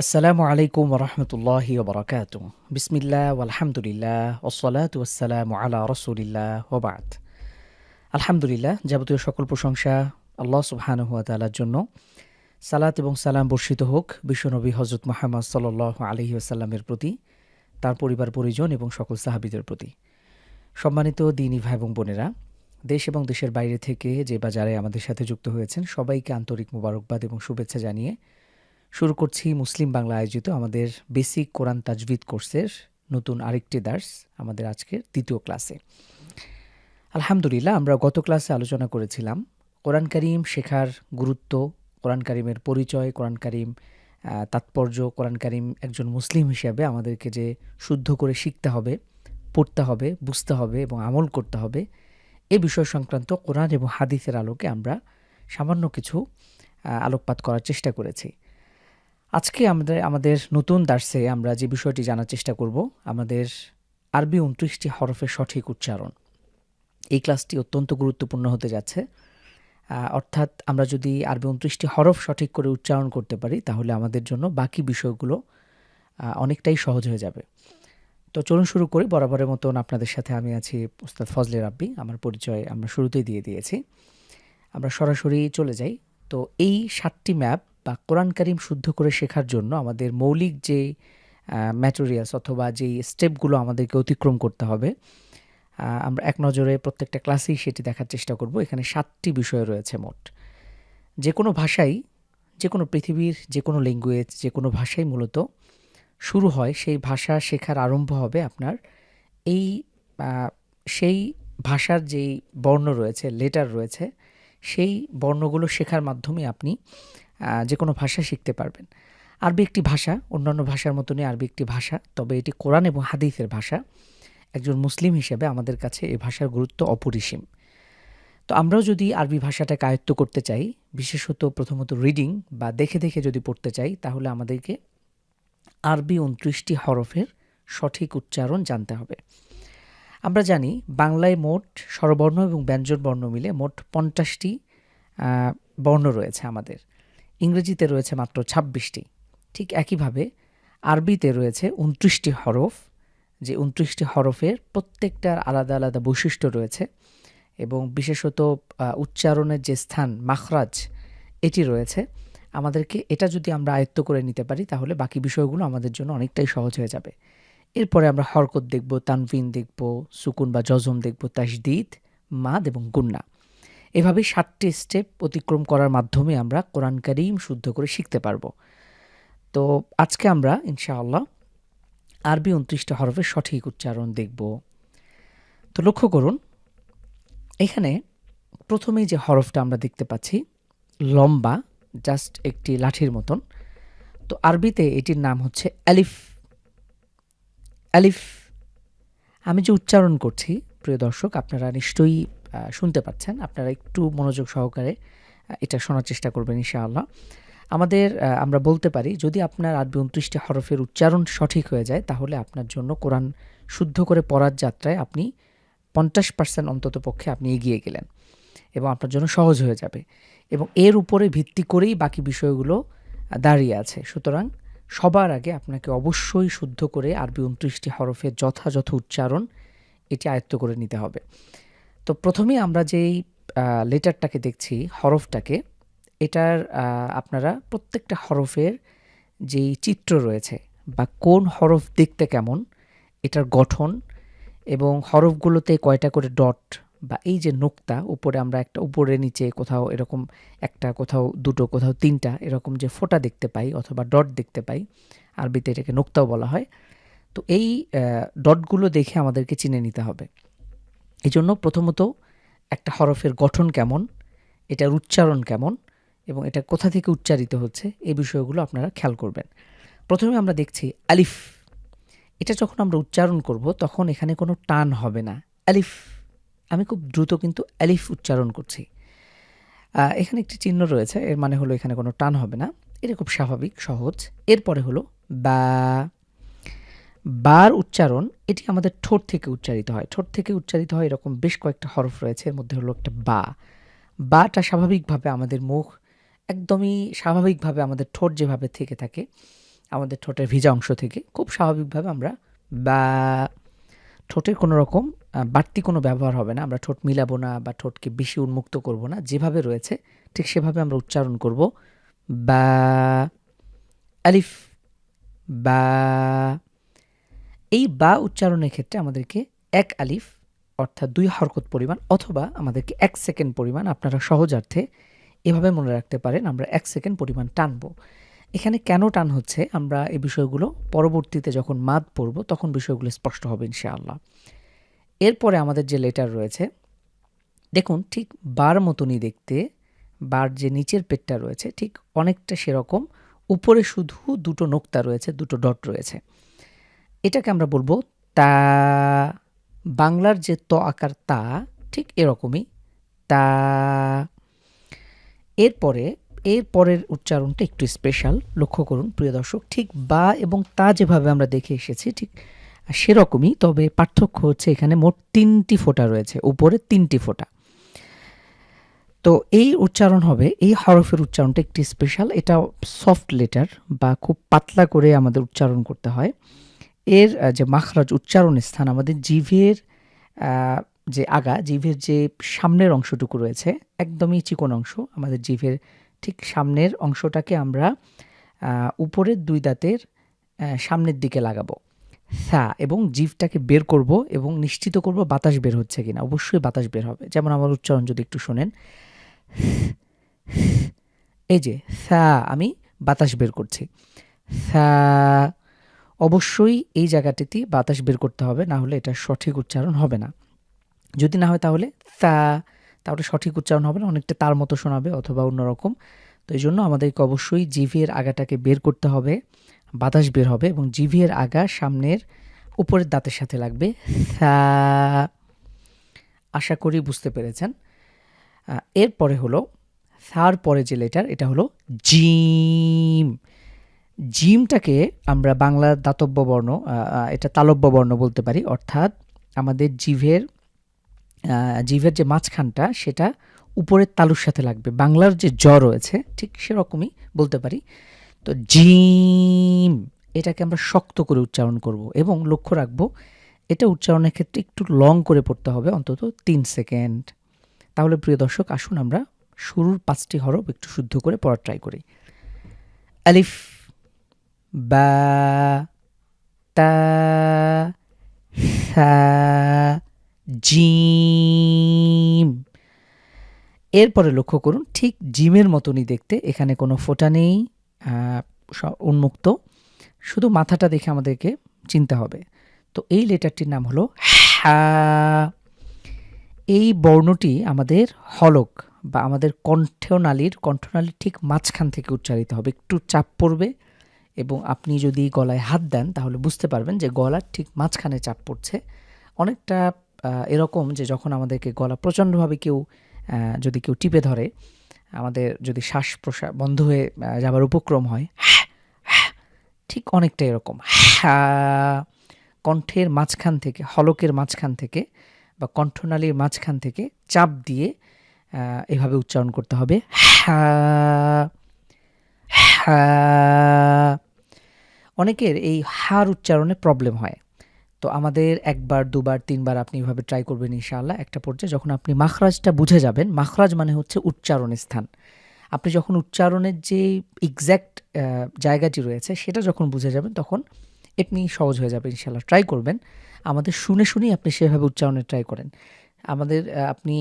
আসসালামু আলাইকুম ওরহমতুল্লাহি ওবরাকাতু। বিসমিল্লাহ ওয়ালহামদুলিল্লাহ ওসসালাতু ওয়াসসালামু আলা রসুলিল্লাহ ওবাদ। আলহামদুলিল্লাহ, যাবতীয় সকল প্রশংসা আল্লাহ সুবহানাহু ওয়া তাআলার জন্য। সালাত এবং সালাম বর্ষিত হোক বিশ্বনবী হজরত মুহাম্মদ সাল্লাল্লাহু আলাইহি ওয়াসাল্লামের প্রতি, তার পরিবার পরিজন এবং সকল সাহাবীদের প্রতি। সম্মানিত দিনী ভাই এবং বোনেরা, দেশ এবং দেশের বাইরে থেকে যে বা যারাই আমাদের সাথে যুক্ত হয়েছেন সবাইকে আন্তরিক মোবারকবাদ এবং শুভেচ্ছা জানিয়ে শুরু করছি মুসলিম বাংলা আয়োজিত আমাদের বেসিক কোরআন তাজভিদ কোর্সের নতুন আরেকটি দার্স, আমাদের আজকের দ্বিতীয় ক্লাসে। আলহামদুলিল্লাহ, আমরা গত ক্লাসে আলোচনা করেছিলাম কোরআন কারীম শেখার গুরুত্ব, কোরআন কারীমের পরিচয়, কোরআন কারীম তাৎপর্য, কোরআন কারীম একজন মুসলিম হিসেবে আমাদেরকে যে শুদ্ধ করে শিখতে হবে, পড়তে হবে, বুঝতে হবে এবং আমল করতে হবে, এ বিষয় সংক্রান্ত কোরআন এবং হাদিসের আলোকে আমরা সামান্য কিছু আলোকপাত করার চেষ্টা করেছি। আজকে আমাদের নতুন দার্সে আমরা যে বিষয়টি জানার চেষ্টা করব, আমাদের আরবি ২৯টি হরফের সঠিক উচ্চারণ। এই ক্লাসটি অত্যন্ত গুরুত্বপূর্ণ হতে যাচ্ছে। অর্থাৎ আমরা যদি আরবি ২৯টি হরফ সঠিক করে উচ্চারণ করতে পারি তাহলে আমাদের জন্য বাকি বিষয়গুলো অনেকটাই সহজ হয়ে যাবে। তো চলুন শুরু করি। বরাবরের মতন আপনাদের সাথে আমি আছি উস্তাদ ফজলে রাব্বি। আমার পরিচয় আমরা শুরুতেই দিয়ে দিয়েছি। আমরা সরাসরি চলে যাই। তো এই ৭টি ম্যাপ বা কোরআন কারীম শুদ্ধ করে শেখার জন্য আমাদের মৌলিক যে ম্যাটেরিয়ালস অথবা যেই স্টেপগুলো আমাদেরকে অতিক্রম করতে হবে, আমরা এক নজরে প্রত্যেকটা ক্লাসেই সেটি দেখার চেষ্টা করব। এখানে ৭টি বিষয় রয়েছে মোট। যে কোনো ভাষাই, যে কোনো পৃথিবীর যে কোনো ল্যাঙ্গুয়েজ, যে কোনো ভাষাই মূলত শুরু হয়, সেই ভাষা শেখার আরম্ভ হবে আপনার এই সেই ভাষার যেই বর্ণ রয়েছে, লেটার রয়েছে, সেই বর্ণগুলো শেখার মাধ্যমে আপনি যে কোনো ভাষা শিখতে পারবেন। আরবি একটি ভাষা, অন্যান্য ভাষার মতনই আরবি একটি ভাষা, তবে এটি কোরআন এবং হাদিসের ভাষা। একজন মুসলিম হিসেবে আমাদের কাছে এই ভাষার গুরুত্ব অপরিসীম। তো আমরাও যদি আরবি ভাষাটাকে আয়ত্ত করতে চাই, বিশেষত প্রথমত রিডিং বা দেখে দেখে যদি পড়তে চাই, তাহলে আমাদেরকে আরবি ২৯টি হরফের সঠিক উচ্চারণ জানতে হবে। আমরা জানি বাংলায় মোট স্বরবর্ণ এবং ব্যঞ্জনবর্ণ মিলে মোট ৫০টি বর্ণ রয়েছে আমাদের। ইংরেজিতে রয়েছে মাত্র ২৬টি। ঠিক একইভাবে আরবিতে রয়েছে ২৯টি হরফ, যে ২৯টি হরফের প্রত্যেকটার আলাদা আলাদা বৈশিষ্ট্য রয়েছে এবং বিশেষত উচ্চারণের যে স্থান, মাখরাজ, এটি রয়েছে। আমাদেরকে এটা যদি আমরা আয়ত্ত করে নিতে পারি তাহলে বাকি বিষয়গুলো আমাদের জন্য অনেকটাই সহজ হয়ে যাবে। এরপরে আমরা হরকত দেখব, তানভিন দেখব, সুকুন বা জজম দেখব, তাসদিদ, মাদ এবং গুন্না। এভাবে ৭টি স্টেপ অতিক্রম করার মাধ্যমে আমরা কোরআন কারীম শুদ্ধ করে শিখতে পারবো। তো আজকে আমরা ইনশাআল্লাহ আরবি ২৯টা হরফের সঠিক উচ্চারণ দেখব। তো লক্ষ্য করুন, এখানে প্রথমেই যে হরফটা আমরা দেখতে পাচ্ছি লম্বা, জাস্ট একটি লাঠির মতন, তো আরবিতে এটির নাম হচ্ছে আলিফ। আলিফ। আমি যে উচ্চারণ করছি প্রিয় দর্শক, আপনারা নিশ্চয়ই শুনতে পাচ্ছেন। আপনারা একটু মনোযোগ সহকারে এটা শোনার চেষ্টা করবেন ইনশাআল্লাহ। আমরা বলতে পারি, যদি আপনার আরবি ২৯টি হরফের উচ্চারণ সঠিক হয়ে যায় তাহলে আপনার জন্য কোরআন শুদ্ধ করে পড়ার যাত্রায় আপনি ৫০% অন্তত পক্ষে আপনি এগিয়ে গেলেন এবং আপনার জন্য সহজ হয়ে যাবে এবং এর উপরে ভিত্তি করেই বাকি বিষয়গুলো দাঁড়িয়ে আছে। সুতরাং সবার আগে আপনাকে অবশ্যই শুদ্ধ করে আরবি ২৯টি হরফের যথাযথ উচ্চারণ এটি আয়ত্ত করে নিতে হবে। তো প্রথমেই আমরা যেই লেটারটাকে দেখছি, হরফটাকে, এটার আপনারা প্রত্যেকটা হরফের যেই চিত্র রয়েছে বা কোন হরফ দেখতে কেমন, এটার গঠন এবং হরফগুলোতে কয়টা করে ডট বা এই যে নোক্তা, উপরে আমরা একটা উপরে নিচে কোথাও এরকম একটা, কোথাও দুটো, কোথাও তিনটা এরকম যে ফোঁটা দেখতে পাই অথবা ডট দেখতে পাই, আরবিতে এটাকে নোক্তাও বলা হয়। তো এই ডটগুলো দেখে আমাদেরকে চিনে নিতে হবে। এই জন্য প্রথমত একটা হরফের গঠন কেমন, এটার উচ্চারণ কেমন এবং এটা কোথা থেকে উচ্চারিত হচ্ছে, এই বিষয়গুলো আপনারা খেয়াল করবেন। প্রথমে আমরা দেখছি আলিফ। এটা যখন আমরা উচ্চারণ করব তখন এখানে কোনো টান হবে না। আলিফ, আমি খুব দ্রুত কিন্তু আলিফ উচ্চারণ করছি। এখানে একটি চিহ্ন রয়েছে, এর মানে হলো এখানে কোনো টান হবে না। এটা খুব স্বাভাবিক, সহজ। এরপরে হলো বা। বার উচ্চারণ, এটি আমাদের ঠোঁট থেকে উচ্চারিত হয়। ঠোঁট থেকে উচ্চারিত হয় এরকম বেশ কয়েকটা হরফ রয়েছে, এর মধ্যে হলো একটা বা। বাটা স্বাভাবিকভাবে আমাদের মুখ একদমই স্বাভাবিকভাবে আমাদের ঠোঁট যেভাবে থেকে থাকে আমাদের ঠোঁটের ভিজা অংশ থেকে খুব স্বাভাবিকভাবে আমরা বা, ঠোঁটের কোনো রকম বাড়তি কোনো ব্যবহার হবে না। আমরা ঠোঁট মিলাবো না বা ঠোঁটকে বেশি উন্মুক্ত করব না। যেভাবে রয়েছে ঠিক সেভাবে আমরা উচ্চারণ করব। বা, আলিফ, বা। এই বা উচ্চারণের ক্ষেত্রে আমাদেরকে ১ আলিফ অর্থাৎ ২ হরকত পরিমাণ অথবা আমাদেরকে ১ সেকেন্ড পরিমাণ, আপনারা সহজার্থে এভাবে মনে রাখতে পারেন, আমরা ১ সেকেন্ড পরিমাণ টানবো। এখানে কেন টান হচ্ছে আমরা এই বিষয়গুলো পরবর্তীতে যখন মাদ পড়ব তখন বিষয়গুলো স্পষ্ট হবে ইনশাআল্লাহ। এরপরে আমাদের যে লেটার রয়েছে, দেখুন ঠিক বার মতনই দেখতে, বার যে নিচের পেটটা রয়েছে ঠিক অনেকটা সেরকম, উপরে শুধু দুটো নোক্তা রয়েছে, দুটো ডট রয়েছে। এটাকে আমরা বলবো তা। বাংলার যে ত আকার তা ঠিক এরকমই তা। এরপরের উচ্চারণটা একটু স্পেশাল, লক্ষ্য করুন প্রিয় দর্শক। ঠিক বা এবং তা যেভাবে আমরা দেখে এসেছি ঠিক সেরকমই, তবে পার্থক্য হচ্ছে এখানে মোট ৩টি ফোঁটা রয়েছে, উপরে ৩টি ফোঁটা। তো এই উচ্চারণ হবে, এই হরফের উচ্চারণটা একটি স্পেশাল। এটা সফট লেটার বা খুব পাতলা করে আমাদের উচ্চারণ করতে হয়। এর যে মাখরাজ উচ্চারণের স্থান আমাদের জিভের যে আগা, জিভের যে সামনের অংশটুকু রয়েছে একদমই চিকন অংশ, আমাদের জিভের ঠিক সামনের অংশটাকে আমরা উপরের ২ দাঁতের সামনের দিকে লাগাবো সা, এবং জিভটাকে বের করব এবং নিশ্চিত করব বাতাস বের হচ্ছে কিনা। অবশ্যই বাতাস বের হবে। যেমন আমার উচ্চারণ যদি একটু শোনেন, এই যে সা, আমি বাতাস বের করছি সা। অবশ্যই এই জায়গাটিতে বাতাস বের করতে হবে, না হলে এটা সঠিক উচ্চারণ হবে না। যদি না হয় তাহলে তাহলে সঠিক উচ্চারণ হবে না, অনেকটা তার মতো শোনাবে অথবা অন্যরকম। তো এই জন্য আমাদেরকে অবশ্যই জিভের আগাটাকে বের করতে হবে, বাতাস বের হবে এবং জিভের আগা সামনের উপরের দাঁতের সাথে লাগবে সা। আশা করি বুঝতে পেরেছেন। এরপরে হলো সার পরে যে লেটার, এটা হলো জিম। জিমটাকে আমরা বাংলা দাতব্য বর্ণ, এটা তালব্য বর্ণ বলতে পারি, অর্থাৎ আমাদের জিভের যে মাঝখানটা সেটা উপরের তালুর সাথে লাগবে। বাংলার যে জ রয়েছে ঠিক সেরকমই বলতে পারি। তো জিম, এটাকে আমরা শক্ত করে উচ্চারণ করব এবং লক্ষ্য রাখব এটা উচ্চারণের ক্ষেত্রে একটু লং করে পড়তে হবে, অন্তত ৩ সেকেন্ড। তাহলে প্রিয় দর্শক আসুন আমরা শুরুর ৫টি হরফ একটু শুদ্ধ করে পড়ার ট্রাই করি। আলিফ, বা, তা, সা, জিম। এরপরে লক্ষ্য করুন ঠিক জিমের মতনই দেখতে, এখানে কোনো ফোঁটা নেই, উন্মুক্ত, শুধু মাথাটা দেখে আমাদেরকে চিনতে হবে। তো এই লেটারটির নাম হলো হা। এই বর্ণটি আমাদের হলক বা আমাদের কণ্ঠনালীর ঠিক মাঝখান থেকে উচ্চারিত হবে। একটু চাপ পড়বে এবং আপনি যদি গলায় হাত দেন তাহলে বুঝতে পারবেন যে গলার ঠিক মাঝখানে চাপ পড়ছে। অনেকটা এরকম যে যখন আমাদেরকে গলা প্রচণ্ডভাবে যদি কেউ টিপে ধরে, আমাদের যদি শ্বাস প্রশ্বাস বন্ধ হয়ে যাবার উপক্রম হয়, ঠিক অনেকটা এরকম হা। কণ্ঠের মাঝখান থেকে, হলকের মাঝখান থেকে বা কণ্ঠনালীর মাঝখান থেকে চাপ দিয়ে এভাবে উচ্চারণ করতে হবে হা, হা। অনেকের এই হার উচ্চারণে প্রবলেম হয়, তো আমাদের ১ বার ২ বার ৩ বার আপনি এভাবে ট্রাই করবেন ইনশাআল্লাহ। একটা পর্যায়ে যখন আপনি মাখরাজটা বুঝে যাবেন, মাখরাজ মানে হচ্ছে উচ্চারণের স্থান। আপনি যখন উচ্চারণের যে এক্স্যাক্ট জায়গাটি রয়েছে সেটা যখন বুঝে যাবেন তখন এমনি সহজ হয়ে যাবে ইনশাআল্লাহ। ট্রাই করবেন, আমাদের শুনেই আপনি সেভাবে উচ্চারণে ট্রাই করেন। আমাদের আপনি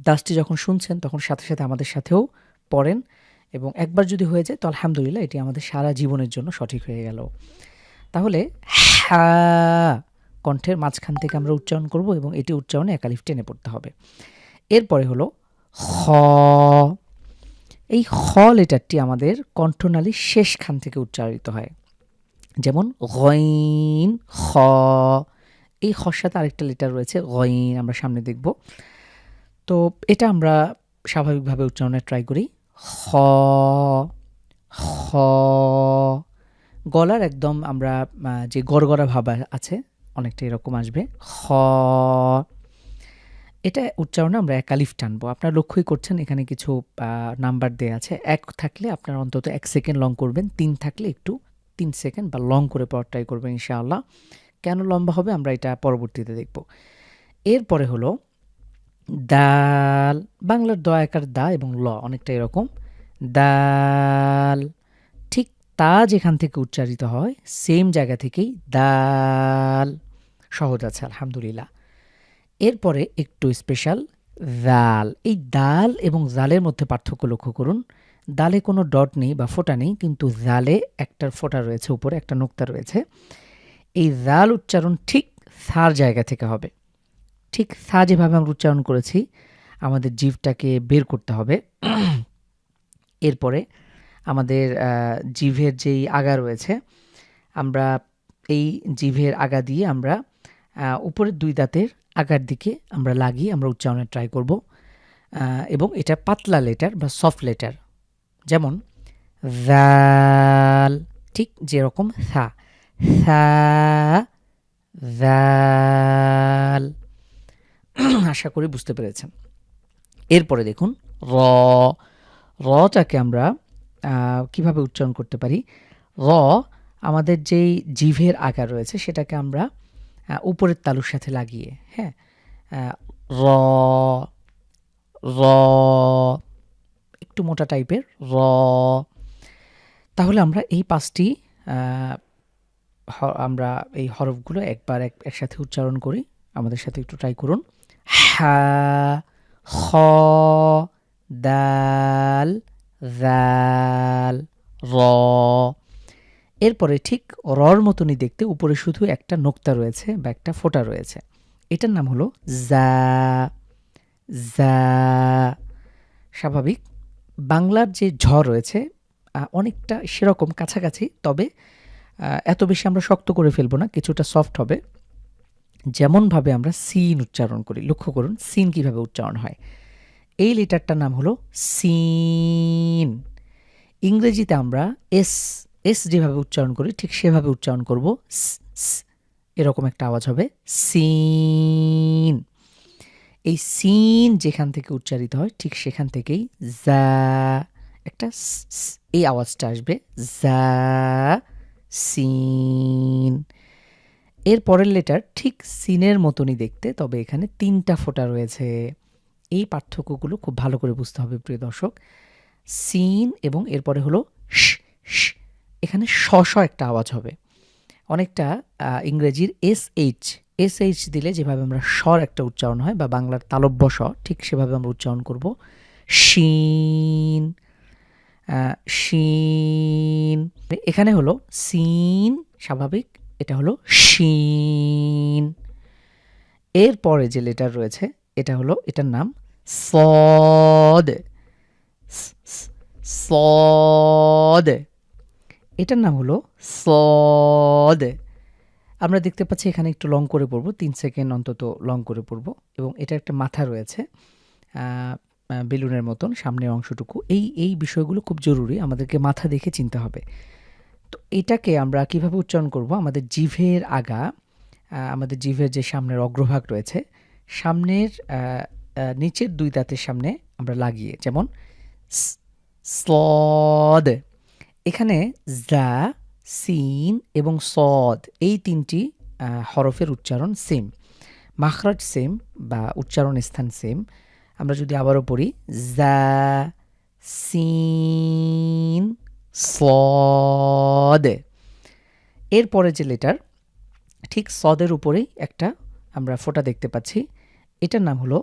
দাসটি যখন শুনছেন তখন সাথে সাথে আমাদের সাথেও পড়েন, এবং একবার যদি হয়ে যায় তো আলহামদুলিল্লাহ, এটি আমাদের সারা জীবনের জন্য সঠিক হয়ে গেল। তাহলে হা, কণ্ঠের মাঝখান থেকে আমরা উচ্চারণ করব এবং এটি উচ্চারণে ১ আলিফ টেনে পড়তে হবে। এরপরে হলো খ। এই খ লেটারটি আমাদের কণ্ঠনালীর শেষখান থেকে উচ্চারিত হয়, যেমন গইন, খ। এই খর সাথে আরেকটা লেটার রয়েছে গইন, আমরা সামনে দেখব। তো এটা আমরা স্বাভাবিকভাবে উচ্চারণে ট্রাই করি খ, খ। গলার একদম আমরা যে গড়গড়া ভাব আছে অনেকটা এরকম আসবে খ। এটা উচ্চারণে আমরা ১ আলিফ টানবো। আপনারা লক্ষ্যই করছেন এখানে কিছু নাম্বার দেয়া আছে। ১ থাকলে আপনারা অন্তত ১ সেকেন্ড লং করবেন, ৩ থাকলে একটু 3 সেকেন্ড বা লং করে পড়ার ট্রাই করবেন ইনশাআল্লাহ। কেন লম্বা হবে আমরা এটা পরবর্তীতে দেখব। এরপরে হলো দাল, বাংলার দ আকার দা এবং ল অনেকটা এরকম। দাল, ঠিক তা যেখান থেকে উচ্চারিত হয় সেম জায়গা থেকেই দাল। সহজ আছে আলহামদুলিল্লাহ। এরপরে একটু স্পেশাল দাল। এই দাল এবং জালের মধ্যে পার্থক্য লক্ষ্য করুন। দালে কোনো ডট নেই বা ফোঁটা নেই, কিন্তু জালে একটা ফোঁটা রয়েছে, উপরে একটা নোক্তা রয়েছে। এই জাল উচ্চারণ ঠিক সার জায়গা থেকে হবে। ঠিক সা যেভাবে আমরা উচ্চারণ করেছি আমাদের জিভটাকে বের করতে হবে। এরপরে আমাদের জিভের যেই আগা রয়েছে, আমরা এই জিভের আগা দিয়ে আমরা উপরের 2 দাঁতের আগার দিকে আমরা লাগিয়ে আমরা উচ্চারণের ট্রাই করব। এবং এটা পাতলা লেটার বা সফট লেটার, যেমন জাল, ঠিক যেরকম সা, সা, জাল। আশা করি বুঝতে পেরেছেন। এরপরে দেখুন র, রটাকে আমরা কিভাবে উচ্চারণ করতে পারি। র আমাদের যেই জিভের আকার রয়েছে সেটাকে আমরা উপরের তালুর সাথে লাগিয়ে, হ্যাঁ, র, র, একটু মোটা টাইপের র। তাহলে আমরা এই 5টি আমরা এই হরফগুলো একবার একসাথে উচ্চারণ করি। আমাদের সাথে একটু ট্রাই করুন। হা, খ, দাল, জাল, র। এরপরে ঠিক রর মতনই দেখতে উপরে শুধু একটা নোক্তা রয়েছে বা একটা ফোঁটা রয়েছে, এটার নাম হলো জা, জা। স্বাভাবিক বাংলার যে ঝ রয়েছে অনেকটা সেরকম কাছাকাছি, তবে এত বেশি আমরা শক্ত করে ফেলবো না, কিছুটা সফট হবে। যেমনভাবে আমরা সিন উচ্চারণ করি, লক্ষ্য করুন সিন কিভাবে উচ্চারণ হয়। এই লেটারটার নাম হলো সিন। ইংরেজিতে আমরা এস, এস যেভাবে উচ্চারণ করি ঠিক সেভাবে উচ্চারণ করব। এরকম একটা আওয়াজ হবে সিন। এই সিন যেখান থেকে উচ্চারিত হয় ঠিক সেখান থেকেই যা একটা এই আওয়াজটা আসবে, যা, সিন। এর পরের লেটার ঠিক সিনের মতনই দেখতে, তবে এখানে 3টা ফোঁটা রয়েছে। এই পার্থক্যগুলো খুব ভালো করে বুঝতে হবে প্রিয় দর্শক। সিন এবং এরপরে হলো শ, শ, এখানে শ শ একটা আওয়াজ হবে, অনেকটা ইংরেজির এস এইচ, এস এইচ দিলে যেভাবে আমরা স্বর একটা উচ্চারণ হয় বা বাংলার তালব্য স, ঠিক সেভাবে আমরা উচ্চারণ করব। শিন, শিন। এখানে হলো সিন স্বাভাবিক, এটা হলো শিন। এরপরে যে লেটার রয়েছে এটা হলো, এটার নাম সদ, সদ। এটার নাম হলো সদ। আমরা দেখতে পাচ্ছি এখানে একটু লং করে পড়ব, 3 সেকেন্ড অন্তত লং করে পড়ব। এবং এটা একটা মাথা রয়েছে বেলুনের মতন সামনের অংশটুকু। এই বিষয়গুলো খুব জরুরি, আমাদেরকে মাথা দেখে চিনতে হবে। তো এটাকে আমরা কিভাবে উচ্চারণ করব, আমাদের জিভের আগা, আমাদের জিভের যে সামনের অগ্রভাগ রয়েছে সামনের নিচের 2 দাঁতের সামনে আমরা লাগিয়ে, যেমন স্লদ। এখানে জা, সিন এবং সদ এই 3টি হরফের উচ্চারণ সেম, মাখরাজ সেম বা উচ্চারণ স্থান সেম। আমরা যদি আবারও পড়ি জা, সিন, সদ। এরপরে যে লেটার ঠিক সদের উপরেই একটা আমরা ফোঁটা দেখতে পাচ্ছি, এটার নাম হলো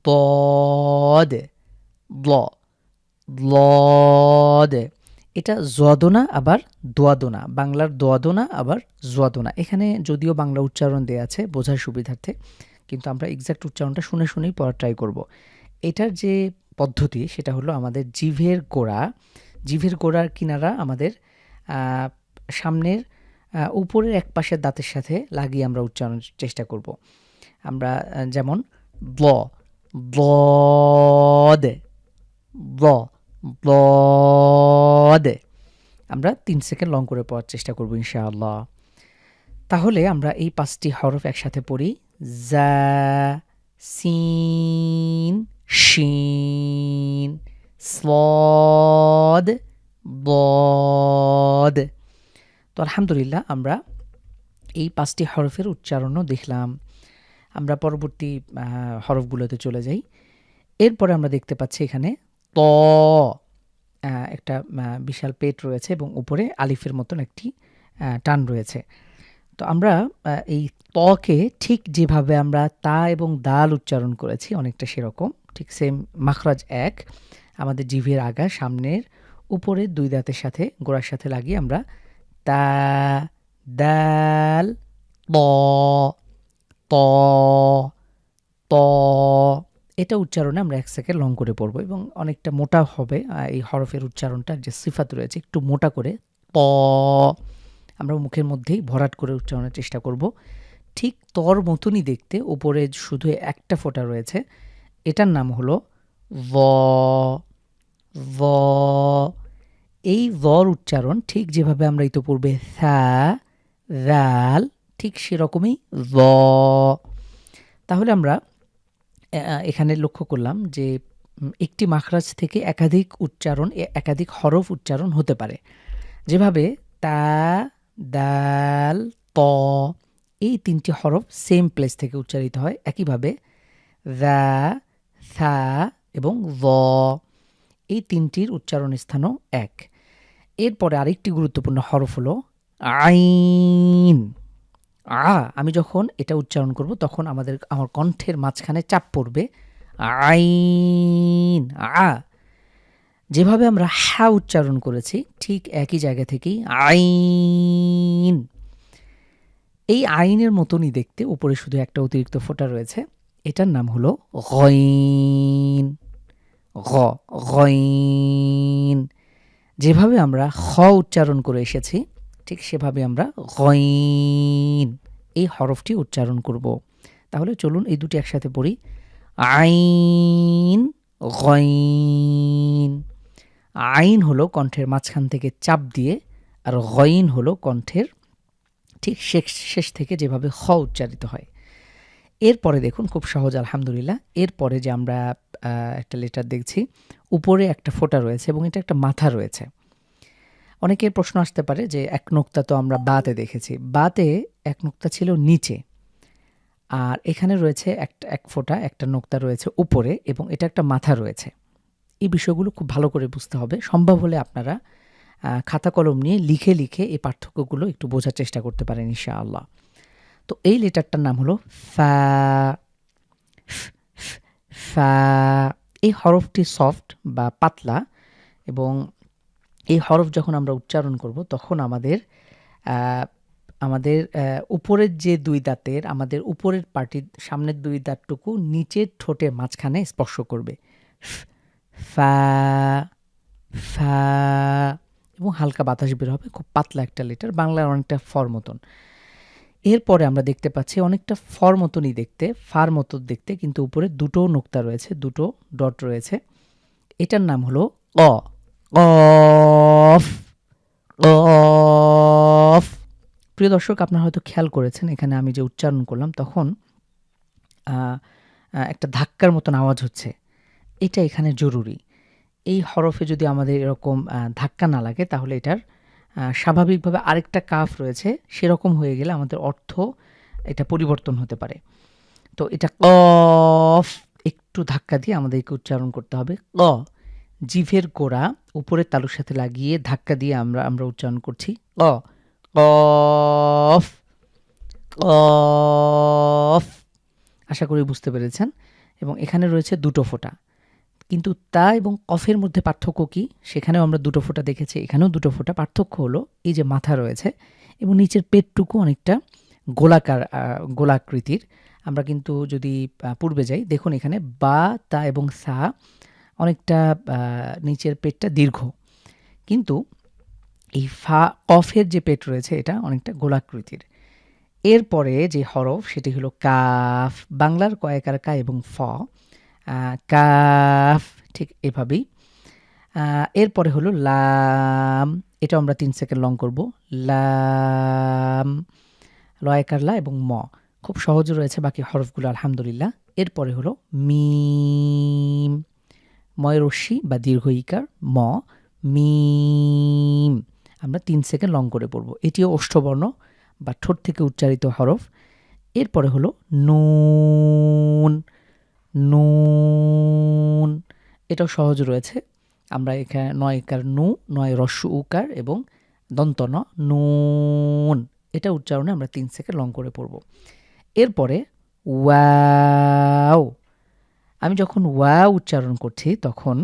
বদ, ব্ল, ব্লদ। এটা জোয়াদোনা আবার দোয়াদোনা, বাংলার দোয়াদোনা আবার জোয়াদোনা। এখানে যদিও বাংলা উচ্চারণ দেওয়া আছে বোঝার সুবিধার্থে, কিন্তু আমরা এক্সাক্ট উচ্চারণটা শুনে শুনেই পড়ার ট্রাই করব। এটার যে পদ্ধতি সেটা হলো আমাদের জিভের গোড়া, জিভের গোড়ার কিনারা আমাদের সামনের উপরের এক পাশের দাঁতের সাথে লাগিয়ে আমরা উচ্চারণের চেষ্টা করব। আমরা যেমন ব্ল, ব্লদ, ব্ল, ব্লদ। আমরা 3 সেকেন্ড লং করে পড়ার চেষ্টা করব ইনশাআল্লাহ। তাহলে আমরা এই 5টি হরফ একসাথে পড়ি। জা, সিন, শিন, স্লদ, বদ। তো আলহামদুলিল্লাহ আমরা এই ৫টি হরফের উচ্চারণও দেখলাম। আমরা পরবর্তী হরফগুলোতে চলে যাই। এরপরে আমরা দেখতে পাচ্ছি এখানে ত, একটা বিশাল পেট রয়েছে এবং উপরে আলিফের মতন একটি টান রয়েছে। তো আমরা এই তকে ঠিক যেভাবে আমরা তা এবং দাল উচ্চারণ করেছি অনেকটা সেরকম, ঠিক সেম মাখরাজ এক। আমাদের জিভের আগা সামনের উপরে ২ দাঁতের সাথে গোড়ার সাথে লাগিয়ে আমরা তা, দাল, ত, ত, ত, এটা উচ্চারণে আমরা ১ সেকেন্ড লং করে পড়ব এবং অনেকটা মোটা হবে এই হরফের উচ্চারণটার যে সিফাত রয়েছে একটু মোটা করে ত আমরা মুখের মধ্যেই ভরাট করে উচ্চারণের চেষ্টা করব। ঠিক তর মতনই দেখতে, উপরে শুধু একটা ফোঁটা রয়েছে, এটার নাম হলো ভ। ভ, এই ভর উচ্চারণ ঠিক যেভাবে আমরা ইতোপূর্বে থা, রাল, ঠিক সেরকমই ভ। তাহলে আমরা এখানে লক্ষ্য করলাম যে একটি মাখরাজ থেকে একাধিক উচ্চারণ, একাধিক হরফ উচ্চারণ হতে পারে। যেভাবে তা, দাল, ত, এই ৩টি হরফ সেম প্লেস থেকে উচ্চারিত হয়। একইভাবে দা, থা এবং ভ, এই ৩টির উচ্চারণ স্থানও এক। এরপরে আরেকটি গুরুত্বপূর্ণ হরফ হলো আইন। আমি যখন এটা উচ্চারণ করব তখন আমার কণ্ঠের মাঝখানে চাপ পড়বে আইন। যেভাবে আমরা হা উচ্চারণ করেছি ঠিক একই জায়গা থেকেই আইন। এই আইনের মতনই দেখতে, উপরে শুধু একটা অতিরিক্ত ফোঁটা রয়েছে, এটার নাম হলো গইন। গইন, যেভাবে আমরা খ উচ্চারণ করে এসেছি ঠিক সেভাবে আমরা গইন এই হরফটি উচ্চারণ করব। তাহলে চলুন এই দুটি একসাথে পড়ি। আইন, গইন। আইন হলো কণ্ঠের মাঝখান থেকে চাপ দিয়ে, আর গইন হলো কণ্ঠের ঠিক শেষ থেকে যেভাবে খ উচ্চারিত হয়। এরপরে দেখুন খুব সহজ আলহামদুলিল্লাহ। এরপরে যে আমরা একটা লেটার দেখছি, উপরে একটা ফোঁটা রয়েছে এবং এটা একটা মাথা রয়েছে। অনেকের প্রশ্ন আসতে পারে যে এক নোক্তা তো আমরা বাতে দেখেছি, বাতে এক নোক্তা ছিল নিচে, আর এখানে রয়েছে এক ফোঁটা, একটা নোক্তা রয়েছে উপরে এবং এটা একটা মাথা রয়েছে। এই বিষয়গুলো খুব ভালো করে বুঝতে হবে। সম্ভব হলে আপনারা খাতা কলম নিয়ে লিখে লিখে এই পার্থক্যগুলো একটু বোঝার চেষ্টা করতে পারেন ইনশাআল্লাহ। তো এই লেটারটার নাম হলো ফা। ফা, এই হরফটি সফট বা পাতলা এবং এই হরফ যখন আমরা উচ্চারণ করব তখন আমাদের উপরের যে ২ দাঁতের, আমাদের উপরের পার্টির সামনের ২ দাঁতটুকু নিচের ঠোঁটের মাঝখানে স্পর্শ করবে। ফা, ফা, এবং হালকা বাতাস বের হবে। খুব পাতলা একটা লেটার, বাংলার অনেকটা ফর মতন। এরপরে আমরা দেখতে পাচ্ছি অনেকটা ফর মতনই দেখতে, ফার মতো দেখতে, কিন্তু উপরে দুটো নোক্তা রয়েছে, দুটো ডট রয়েছে। এটার নাম হলো অ। Of, of. প্রিয় দর্শক, আপনারা হয়তো খেয়াল করেছেন এখানে আমি যে উচ্চারণ করলাম তখন একটা ধাক্কার মতন আওয়াজ হচ্ছে। এটা এখানে জরুরি। এই হরফে যদি আমাদের এরকম ধাক্কা না লাগে তাহলে এটার স্বাভাবিকভাবে আরেকটা কাফ রয়েছে, সেরকম হয়ে গেলে আমাদের অর্থ এটা পরিবর্তন হতে পারে। তো এটা কফ, একটু ধাক্কা দিয়ে আমাদেরকে উচ্চারণ করতে হবে। ক, জিভের গোড়া উপরের তালুর সাথে লাগিয়ে ধাক্কা দিয়ে আমরা উচ্চারণ করছি ক, কফ, কফ। আশা করি বুঝতে পেরেছেন। এবং এখানে রয়েছে দুটো ফোঁটা, কিন্তু তা এবং কফের মধ্যে পার্থক্য কি? সেখানেও আমরা দুটো ফোঁটা দেখেছি, এখানেও দুটো ফোঁটা। পার্থক্য হলো এই যে মাথা রয়েছে এবং নিচের পেটটুকু অনেকটা গোলাকৃতির। আমরা কিন্তু যদি পূর্বে যাই, দেখুন এখানে বা, তা এবং সা অনেকটা নিচের পেটটা দীর্ঘ, কিন্তু এই কফের যে পেট রয়েছে এটা অনেকটা গোলাকৃতির। এরপরে যে হরফ সেটি হলো কাফ, বাংলার কয়েকার কা এবং ফ, কাফ, ঠিক এভাবেই। এরপরে হলো লাম, এটা আমরা ৩ সেকেন্ড লং করব। লাম, লয়েকার লা এবং ম, খুব সহজ রয়েছে বাকি হরফগুলো আলহামদুলিল্লাহ। এরপরে হলো মিম, ময় রস্যি বা দীর্ঘ ইকার ম, মিম। আমরা 3 সেকেন্ড লং করে পড়ব। এটিও ওষ্ঠবর্ণ বা ঠোঁট থেকে উচ্চারিত হরফ। এরপরে হলো নুন, নুন। এটাও সহজ রয়েছে। আমরা এখানে ৯ কার নু, ৯ হ্রস্ব উকার এবং দন্ত ন, নুন। এটা উচ্চারণে আমরা 3 সেকেন্ড লং করে পড়ব। এরপরে ওয়াও। আমি যখন ওয়াও উচ্চারণ করছি তখন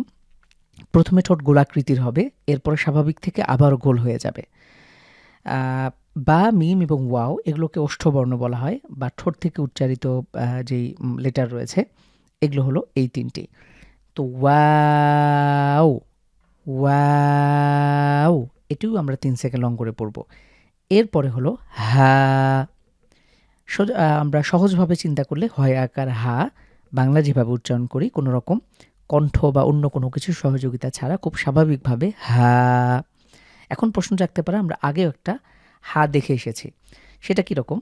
প্রথমে ঠোঁট গোলাকৃতির হবে, এরপরে স্বাভাবিক থেকে আবার গোল হয়ে যাবে। বা, মিম এবং ওয়াও এগুলোকে ওষ্ঠবর্ণ বলা হয় বা ঠোঁট থেকে উচ্চারিত যেই লেটার রয়েছে এগুলো হলো এই 3টি। তো ওয়াও, ওয়াও এটিও আমরা 3 সেকেন্ড লং করে পড়ব। এরপরে হলো হা। আমরা সহজভাবে চিন্তা করলে হয় আকার হা বাংলা যেভাবে উচ্চারণ করি কোনো রকম কণ্ঠ বা অন্য কোনো কিছু সহযোগিতা ছাড়া খুব স্বাভাবিকভাবে হা। এখন প্রশ্ন জাগতে পারে আমরা আগেও একটা হা দেখে এসেছি, সেটা কীরকম?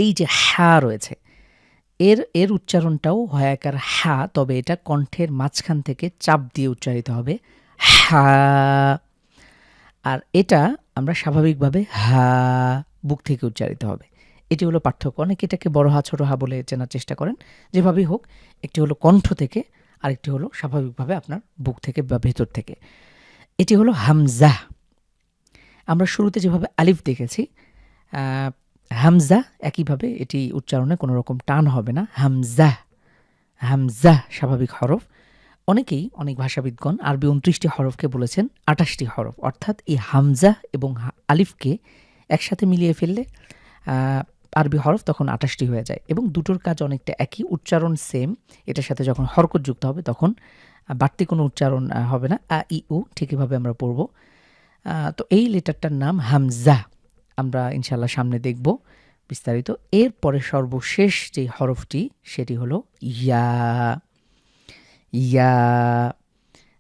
এই যে হা রয়েছে এর উচ্চারণটাও হয় আকার হা, তবে এটা কণ্ঠের মাঝখান থেকে চাপ দিয়ে উচ্চারিত হবে হা। আর এটা আমরা স্বাভাবিকভাবে হা বুক থেকে উচ্চারিত হবে। এটি হলো পার্থক্য। অনেকে এটাকে বড় হা ছোট হা বলে চেনার চেষ্টা করেন। যেভাবেই হোক, একটি হলো কণ্ঠ থেকে, আরেকটি হলো স্বাভাবিকভাবে আপনার বুক থেকে বা ভেতর থেকে। এটি হলো হামজা। আমরা শুরুতে যেভাবে আলিফ দেখেছি, হামজা একইভাবে এটি উচ্চারণে কোনো রকম টান হবে না। হামজা, হামজা স্বাভাবিক হরফ। অনেক ভাষাবিদগণ আরবি 29টি হরফকে বলেছেন 28টি হরফ, অর্থাৎ এই হামজা এবং আলিফকে একসাথে মিলিয়ে ফেললে আরবি হরফ তখন 28টি হয়ে যায় এবং দুটোর কাজ অনেকটা একই, উচ্চারণ সেম। এটার সাথে যখন হরকত যুক্ত হবে তখন বাড়তি কোনো উচ্চারণ হবে না, আ ই উ ঠিকইভাবে আমরা পড়ব। তো এই লেটারটার নাম হামজা। আমরা ইনশাআল্লাহ সামনে দেখব বিস্তারিত। এরপরে সর্বশেষ যে হরফটি সেটি হলো ইয়া। ইয়া,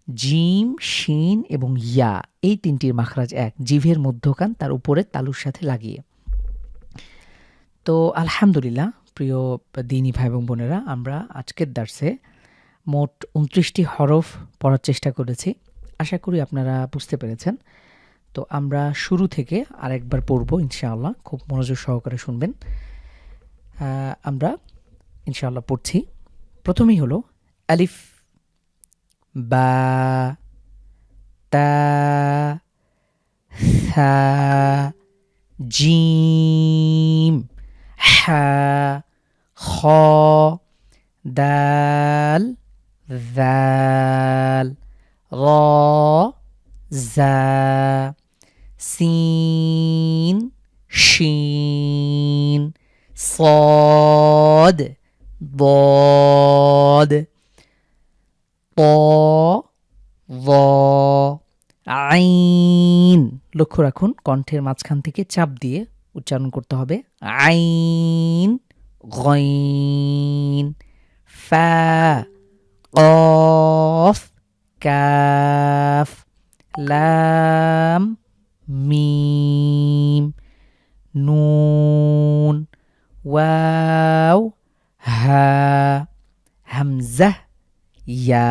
জিম, শিন এবং ইয়া এই 3টির মাখরাজ এক, জিভের মধ্যখান তার উপরে তালুর সাথে লাগিয়ে। তো আলহামদুলিল্লাহ প্রিয় দিনী ভাই এবং বোনেরা, আমরা আজকের দার্সে মোট 29টি হরফ পড়ার চেষ্টা করেছি। আশা করি আপনারা বুঝতে পেরেছেন। তো আমরা শুরু থেকে আরেকবার পড়ব ইনশাআল্লাহ, খুব মনোযোগ সহকারে শুনবেন। আমরা ইনশাআল্লাহ পড়ছি। প্রথমেই হলো আলিফ, বা, তা, থা, জিম, হা, খ, দাল, যাল, র, জা, সিন, শিন, صاد, ضاد, ط, ظ, আইন। লক্ষ্য রাখুন কণ্ঠের মাঝখান থেকে চাপ দিয়ে উচ্চারণ করতে হবে। আইন, গইন, ফা, কফ, কাফ, লাম, মিম, নুন, ওয়াও, হা, হামজা, ইয়া।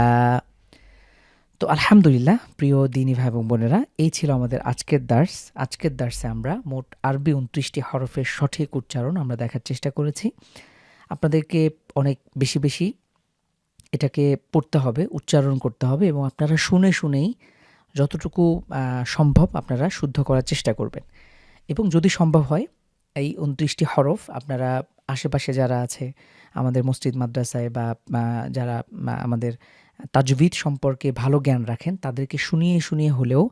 তো আলহামদুলিল্লাহ প্রিয় দিনী ভাই এবং বোনেরা, এই ছিল আমাদের আজকের দার্স। আজকের দার্সে আমরা মোট আরবি 29টি হরফের সঠিক উচ্চারণ আমরা দেখার চেষ্টা করেছি। আপনাদেরকে অনেক বেশি এটাকে পড়তে হবে, উচ্চারণ করতে হবে এবং আপনারা শুনেই যতটুকু সম্ভব আপনারা শুদ্ধ করার চেষ্টা করবেন। এবং যদি সম্ভব হয় এই 29টি হরফ আপনারা আশেপাশে যারা আছে আমাদের মসজিদ মাদ্রাসায় বা যারা আমাদের তাজবিদ সম্পর্কে ভালো জ্ঞান রাখেন তাদেরকে শুনিয়ে হলেও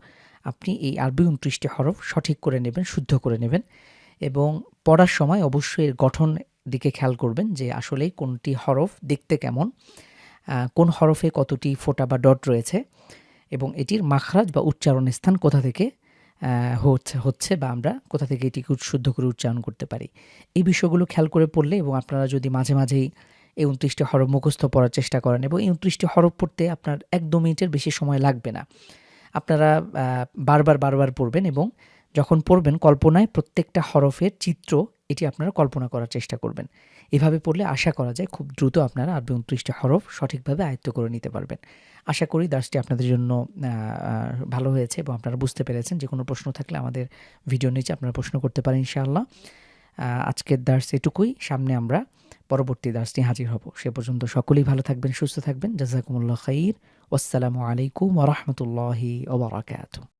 আপনি এই আরবি 29টি হরফ সঠিক করে নেবেন, শুদ্ধ করে নেবেন। এবং পড়ার সময় অবশ্যই এর গঠন দিকে খেয়াল করবেন যে আসলেই কোনটি হরফ দেখতে কেমন, কোন হরফে কতটি ফোঁটা বা ডট রয়েছে এবং এটির মাখরাজ বা উচ্চারণ স্থান কোথা থেকে হচ্ছে বা আমরা কোথা থেকে এটিকে শুদ্ধ করে উচ্চারণ করতে পারি। এই বিষয়গুলো খেয়াল করে পড়লে এবং আপনারা যদি মাঝেই এই 29টি হরফ মুখস্থ পড়ার চেষ্টা করেন এবং এই 29টি হরফ পড়তে আপনার 1-2 মিনিটের বেশি সময় লাগবে না। আপনারা বারবার পড়বেন এবং যখন পড়বেন কল্পনায় প্রত্যেকটা হরফের চিত্র এটি আপনারা কল্পনা করার চেষ্টা করবেন। এভাবে পড়লে আশা করা যায় খুব দ্রুত আপনারা আরবি ২৯টি হরফ সঠিকভাবে আয়ত্ত করে নিতে পারবেন। আশা করি দার্সটি আপনাদের জন্য আ আ ভালো হয়েছে এবং আপনারা বুঝতে পেরেছেন। যেকোনো প্রশ্ন থাকলে আমাদের ভিডিওর নিচে আপনারা প্রশ্ন করতে পারেন ইনশাআল্লাহ। আজকের দার্স এটুকুই। সামনে আমরা পরবর্তী দার্স নিয়ে হাজির হব। সে পর্যন্ত সকলেই ভালো থাকবেন, সুস্থ থাকবেন। জাযাকুমুল্লাহ খাইর। ওয়াসসালামু আলাইকুম ওয়া রাহমাতুল্লাহি ওয়া বারাকাতুহু।